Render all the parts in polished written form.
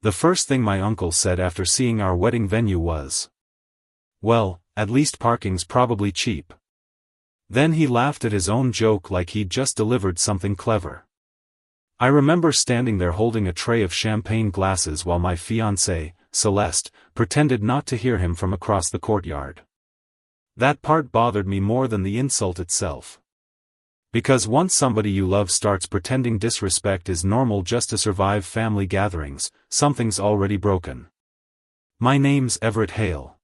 The first thing my uncle said after seeing our wedding venue was, "Well, at least parking's probably cheap." Then he laughed at his own joke like he'd just delivered something clever. I remember standing there holding a tray of champagne glasses while my fiancée, Celeste, pretended not to hear him from across the courtyard. That part bothered me more than the insult itself. Because once somebody you love starts pretending disrespect is normal just to survive family gatherings, something's already broken. My name's Everett Hale.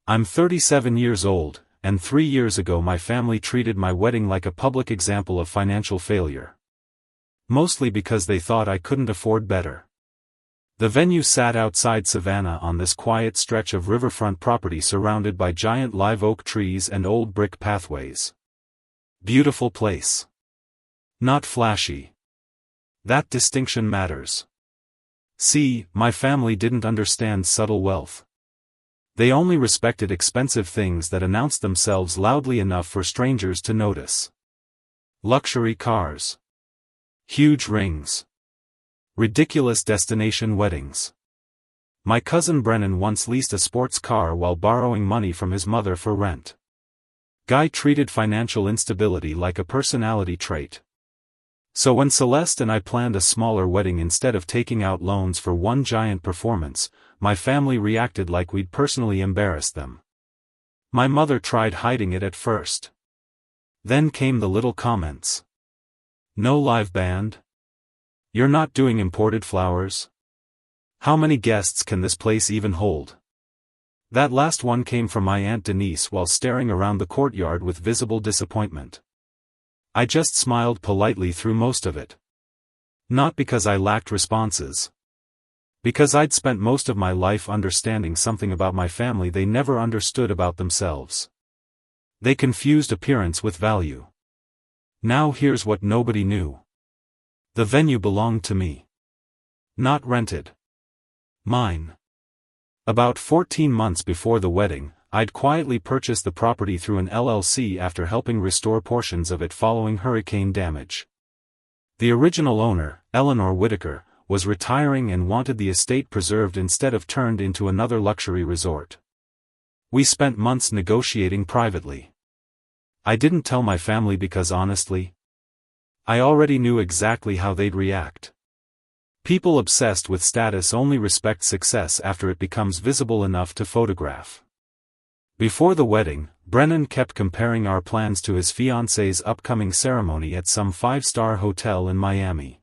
I'm 37 years old, and 3 years ago my family treated my wedding like a public example of financial failure. Mostly because they thought I couldn't afford better. The venue sat outside Savannah on this quiet stretch of riverfront property surrounded by giant live oak trees and old brick pathways. Beautiful place. Not flashy. That distinction matters. See, my family didn't understand subtle wealth. They only respected expensive things that announced themselves loudly enough for strangers to notice. Luxury cars. Huge rings. Ridiculous destination weddings. My cousin Brennan once leased a sports car while borrowing money from his mother for rent. Guy treated financial instability like a personality trait. So when Celeste and I planned a smaller wedding instead of taking out loans for one giant performance, my family reacted like we'd personally embarrassed them. My mother tried hiding it at first. Then came the little comments. No live band? You're not doing imported flowers? How many guests can this place even hold? That last one came from my Aunt Denise while staring around the courtyard with visible disappointment. I just smiled politely through most of it. Not because I lacked responses. Because I'd spent most of my life understanding something about my family they never understood about themselves. They confused appearance with value. Now here's what nobody knew. The venue belonged to me. Not rented. Mine. About 14 months before the wedding, I'd quietly purchased the property through an LLC after helping restore portions of it following hurricane damage. The original owner, Eleanor Whitaker, was retiring and wanted the estate preserved instead of turned into another luxury resort. We spent months negotiating privately. I didn't tell my family because honestly, I already knew exactly how they'd react. People obsessed with status only respect success after it becomes visible enough to photograph. Before the wedding, Brennan kept comparing our plans to his fiancée's upcoming ceremony at some 5-star hotel in Miami.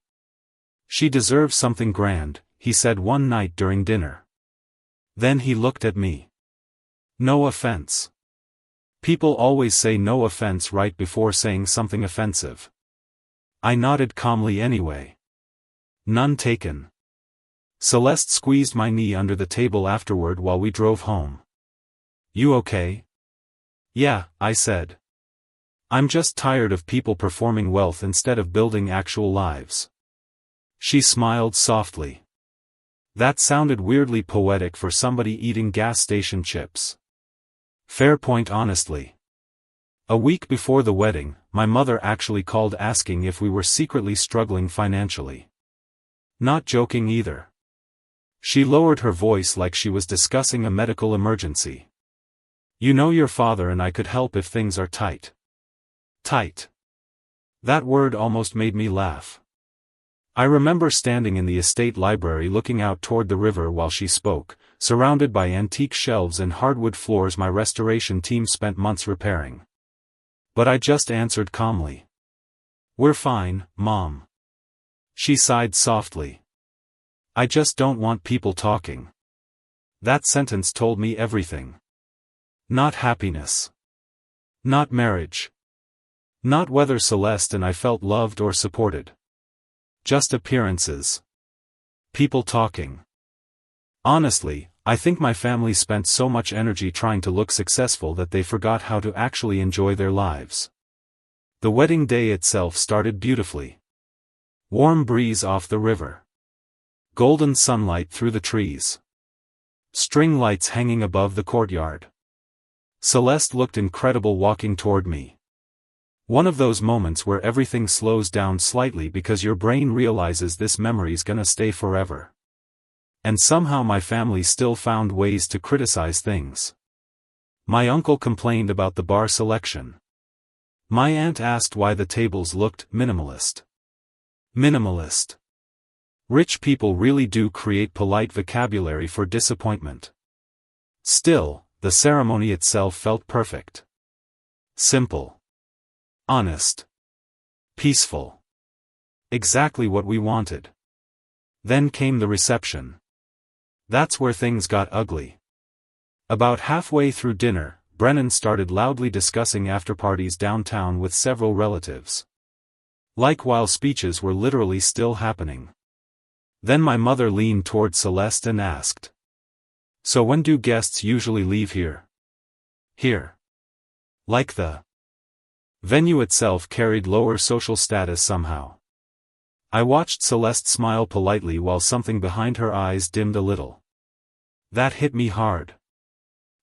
She deserves something grand, he said one night during dinner. Then he looked at me. No offense. People always say no offense right before saying something offensive. I nodded calmly anyway. None taken. Celeste squeezed my knee under the table afterward while we drove home. You okay? Yeah, I said. I'm just tired of people performing wealth instead of building actual lives. She smiled softly. That sounded weirdly poetic for somebody eating gas station chips. Fair point honestly. A week before the wedding, my mother actually called asking if we were secretly struggling financially. Not joking either. She lowered her voice like she was discussing a medical emergency. You know your father and I could help if things are tight. Tight. That word almost made me laugh. I remember standing in the estate library looking out toward the river while she spoke, surrounded by antique shelves and hardwood floors my restoration team spent months repairing. But I just answered calmly. We're fine, Mom. She sighed softly. I just don't want people talking. That sentence told me everything. Not happiness. Not marriage. Not whether Celeste and I felt loved or supported. Just appearances. People talking. Honestly, I think my family spent so much energy trying to look successful that they forgot how to actually enjoy their lives. The wedding day itself started beautifully. Warm breeze off the river. Golden sunlight through the trees. String lights hanging above the courtyard. Celeste looked incredible walking toward me. One of those moments where everything slows down slightly because your brain realizes this memory's gonna stay forever. And somehow my family still found ways to criticize things. My uncle complained about the bar selection. My aunt asked why the tables looked minimalist. Minimalist. Rich people really do create polite vocabulary for disappointment. Still, the ceremony itself felt perfect. Simple. Honest. Peaceful. Exactly what we wanted. Then came the reception. That's where things got ugly. About halfway through dinner, Brennan started loudly discussing after-parties downtown with several relatives. Like while speeches were literally still happening. Then my mother leaned toward Celeste and asked, "So when do guests usually leave here?" Here. Like the venue itself carried lower social status somehow. I watched Celeste smile politely while something behind her eyes dimmed a little. That hit me hard.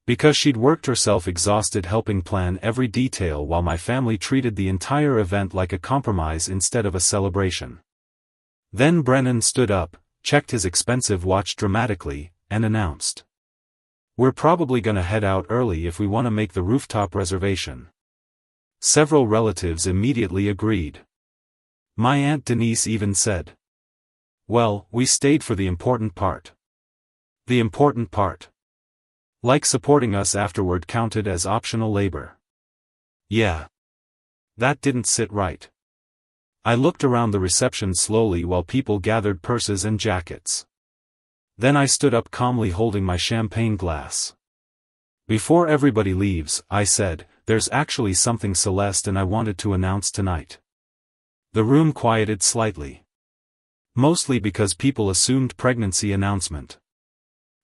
Because she'd worked herself exhausted helping plan every detail while my family treated the entire event like a compromise instead of a celebration. Then Brennan stood up, checked his expensive watch dramatically, and announced, "We're probably gonna head out early if we want to make the rooftop reservation." Several relatives immediately agreed. My Aunt Denise even said, "Well, we stayed for the important part." The important part. Like supporting us afterward counted as optional labor. Yeah. That didn't sit right. I looked around the reception slowly while people gathered purses and jackets. Then I stood up calmly holding my champagne glass. "Before everybody leaves," I said, "there's actually something Celeste and I wanted to announce tonight." The room quieted slightly. Mostly because people assumed pregnancy announcement.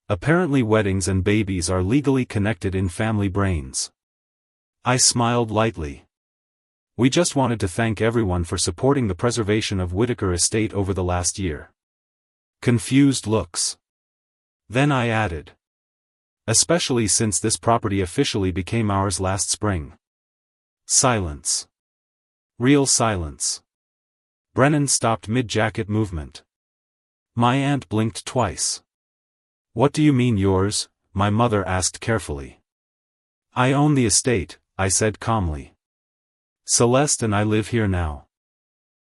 Apparently weddings and babies are legally connected in family brains. I smiled lightly. "We just wanted to thank everyone for supporting the preservation of Whitaker Estate over the last year." Confused looks. Then I added, "Especially since this property officially became ours last spring." Silence. Real silence. Brennan stopped mid-jacket movement. My aunt blinked twice. "What do you mean yours?" my mother asked carefully. "I own the estate," I said calmly. "Celeste and I live here now."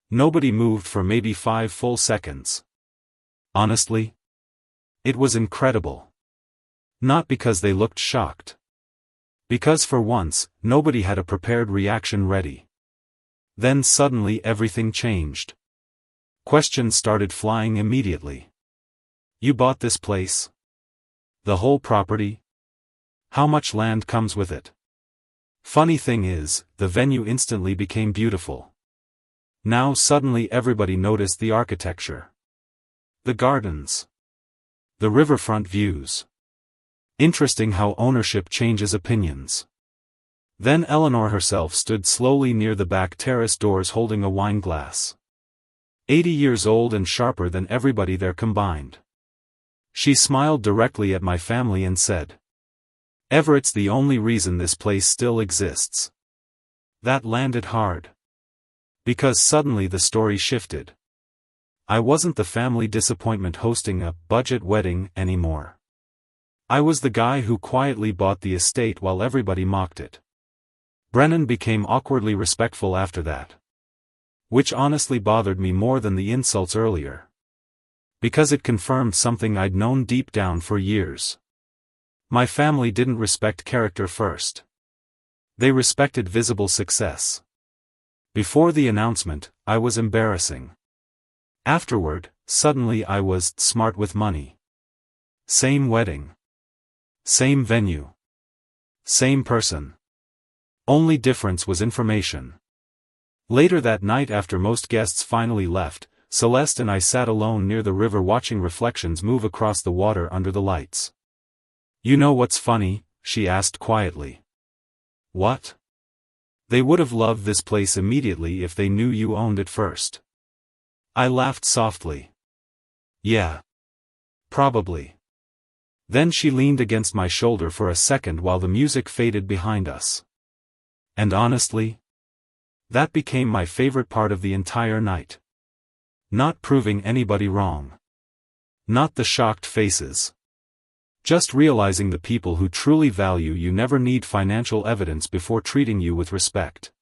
Nobody moved for maybe 5 full seconds. Honestly, it was incredible. Not because they looked shocked. Because for once, nobody had a prepared reaction ready. Then suddenly everything changed. Questions started flying immediately. "You bought this place? The whole property? How much land comes with it?" Funny thing is, the venue instantly became beautiful. Now suddenly everybody noticed the architecture. The gardens. The riverfront views. Interesting how ownership changes opinions. Then Eleanor herself stood slowly near the back terrace doors holding a wine glass. 80 years old and sharper than everybody there combined. She smiled directly at my family and said, "Everett's the only reason this place still exists." That landed hard. Because suddenly the story shifted. I wasn't the family disappointment hosting a budget wedding anymore. I was the guy who quietly bought the estate while everybody mocked it. Brennan became awkwardly respectful after that. Which honestly bothered me more than the insults earlier. Because it confirmed something I'd known deep down for years. My family didn't respect character first. They respected visible success. Before the announcement, I was embarrassing. Afterward, suddenly I was smart with money. Same wedding. Same venue. Same person. Only difference was information. Later that night after most guests finally left, Celeste and I sat alone near the river watching reflections move across the water under the lights. "You know what's funny?" she asked quietly. "What?" "They would have loved this place immediately if they knew you owned it first." I laughed softly. "Yeah. Probably." Then she leaned against my shoulder for a second while the music faded behind us. And honestly, that became my favorite part of the entire night. Not proving anybody wrong. not the shocked faces. Just realizing the people who truly value you never need financial evidence before treating you with respect.